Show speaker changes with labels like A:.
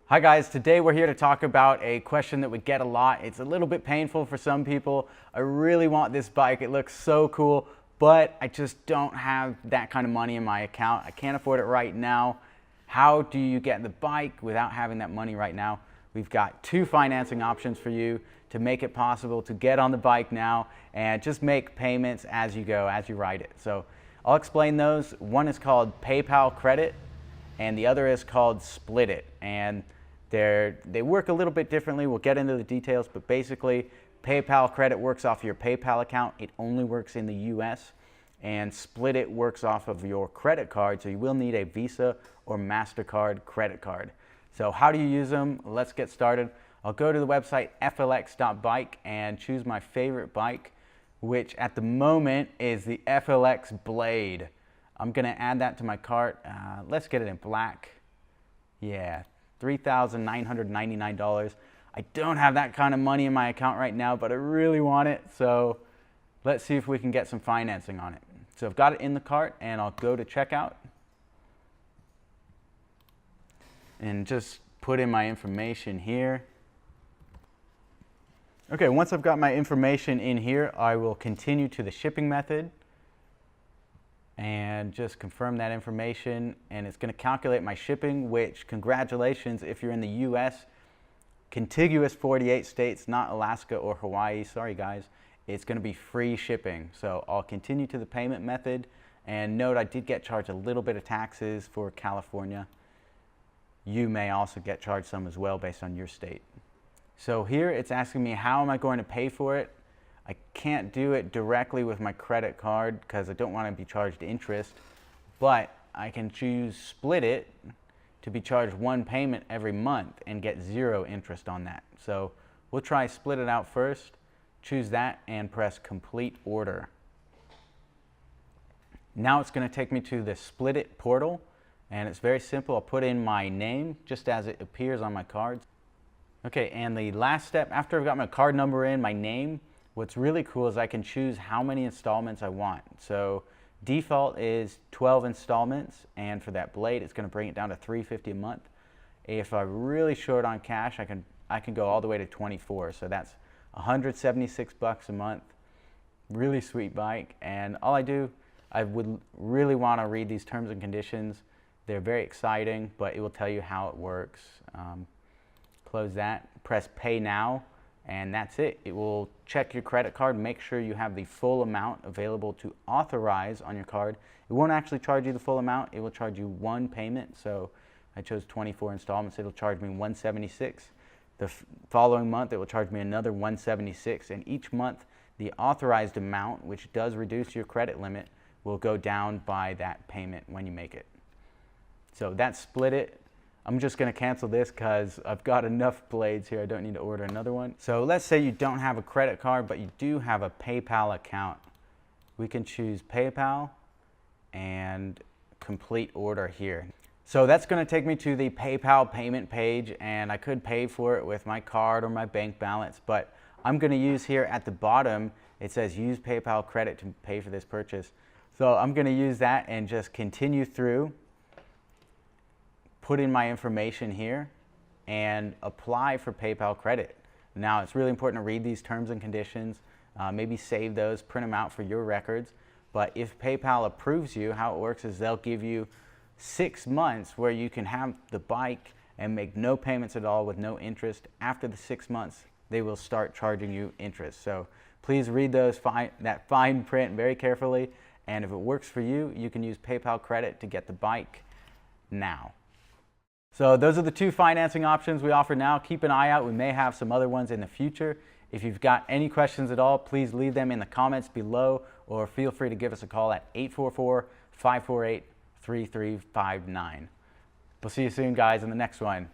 A: Hi guys, today we're here to talk about a question that we get a lot. It's a little bit painful for some people. I really want this bike. It looks so cool, but I just don't have that kind of money in my account. I can't afford it right now. How do you get the bike without having that money right now? We've got two financing options for you to make it possible to get on the bike now and just make payments as you go, as you ride it. So I'll explain those. One is called PayPal Credit and the other is called Split It. And they work a little bit differently. We'll get into the details, but basically PayPal Credit works off your PayPal account. It only works in the US. And Split It works off of your credit card, so you will need a Visa or MasterCard credit card. So how do you use them? Let's get started. I'll go to the website flx.bike and choose my favorite bike, which at the moment is the FLX Blade. I'm gonna add that to my cart. Let's get it in black. Yeah, $3,999. I don't have that kind of money in my account right now, but I really want it. So let's see if we can get some financing on it. So I've got it in the cart and I'll go to checkout and just put in my information here. Okay, once I've got my information in here, I will continue to the shipping method and just confirm that information, and it's going to calculate my shipping, which, congratulations, if you're in the US, contiguous 48 states, not Alaska or Hawaii, sorry guys, it's going to be free shipping. So I'll continue to the payment method, and note I did get charged a little bit of taxes for California. You may also get charged some as well based on your state. So here it's asking me how am I going to pay for it. I can't do it directly with my credit card because I don't want to be charged interest, but I can choose Split It to be charged one payment every month and get 0 interest on that. So we'll try Split It out first, choose that and press complete order. Now it's going to take me to the Split It portal, and it's very simple. I'll put in my name just as it appears on my cards. Okay, and the last step, after I've got my card number in, my name, what's really cool is I can choose how many installments I want. So default is 12 installments, and for that Blade, it's going to bring it down to $350 a month. If I'm really short on cash, I can go all the way to 24. So that's $176 a month. Really sweet bike, and all I would really want to read these terms and conditions. They're very exciting, but it will tell you how it works. Close that, press Pay Now, and that's it. It will check your credit card, make sure you have the full amount available to authorize on your card. It won't actually charge you the full amount. It will charge you one payment. So I chose 24 installments. It'll charge me $176. The following month, it will charge me another $176. And each month, the authorized amount, which does reduce your credit limit, will go down by that payment when you make it. So that's Split It. I'm just going to cancel this because I've got enough blades here. I don't need to order another one. So let's say you don't have a credit card, but you do have a PayPal account. We can choose PayPal and complete order here. So that's going to take me to the PayPal payment page, and I could pay for it with my card or my bank balance, but I'm going to use here at the bottom, it says use PayPal credit to pay for this purchase. So I'm going to use that and just continue through. Put in my information here and apply for PayPal credit. Now it's really important to read these terms and conditions, maybe save those, print them out for your records. But if PayPal approves you, how it works is they'll give you 6 months where you can have the bike and make no payments at all with no interest. After the 6 months, they will start charging you interest. So please read that fine print very carefully, and if it works for you, you can use PayPal credit to get the bike now. So those are the two financing options we offer now. Keep an eye out. We may have some other ones in the future. If you've got any questions at all, please leave them in the comments below or feel free to give us a call at 844-548-3359. We'll see you soon, guys, in the next one.